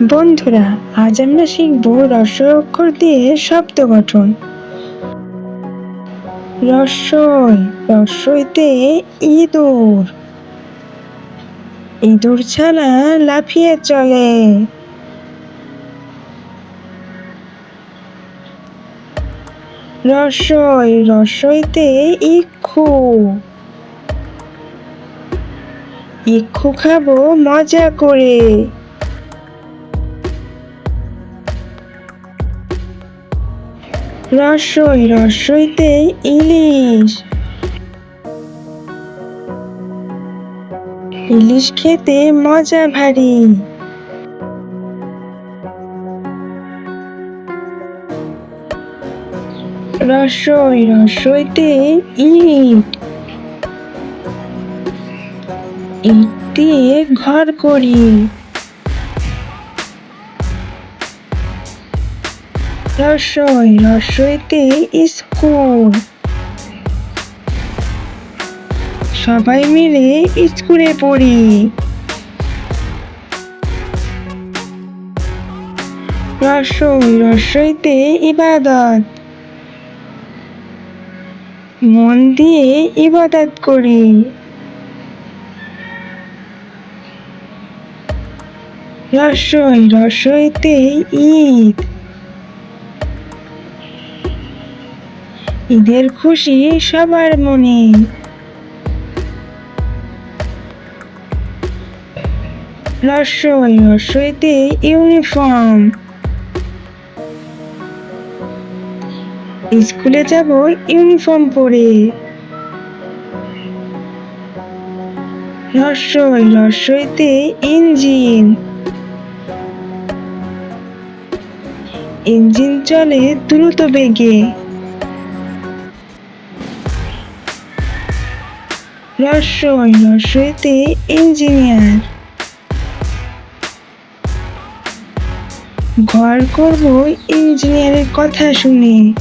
বন্ধুরা, আজ আমরা শিখব রস্বই অক্ষর দিয়ে শব্দ গঠন। রস্বই, রস্বইতে ইঁদুর। ইঁদুর ছানা লাফিয়ে চলে। রস্বই, রস্বইতে ইক্ষু। ইক্ষু খাবো মজা করে। রস্বই, রস্বইতে ইলিশ। ইলিশ খেতে মজা ভারী। রস্বই, রস্বইতে ইট। ইট দিয়ে ঘর করি। রস্বই, রস্বইতে স্কুল। সবাই মিলে স্কুলে পড়ি। রস্বই, রস্বইতে ইবাদত। মন দিয়ে ইবাদত করি। রস্বই, রস্বইতে ঈদ। ঈদের খুশি সবার মনে। রস্বই, রস্বইতে ইউনিফর্ম। স্কুলে যাব ইউনিফর্ম পরে। রস্বই, রস্বইতে ইঞ্জিন। ইঞ্জিন চলে দ্রুত বেগে। রস্বই, রস্বইতে ইঞ্জিনিয়ার। ঘর করব ইঞ্জিনিয়ারের কথা শুনে।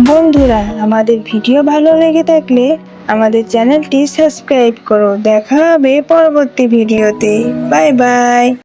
বন্ধুরা, আমাদের ভিডিও ভালো লেগে থাকলে আমাদের চ্যানেলটি সাবস্ক্রাইব করো। দেখা হবে পরবর্তী ভিডিওতে। Bye bye.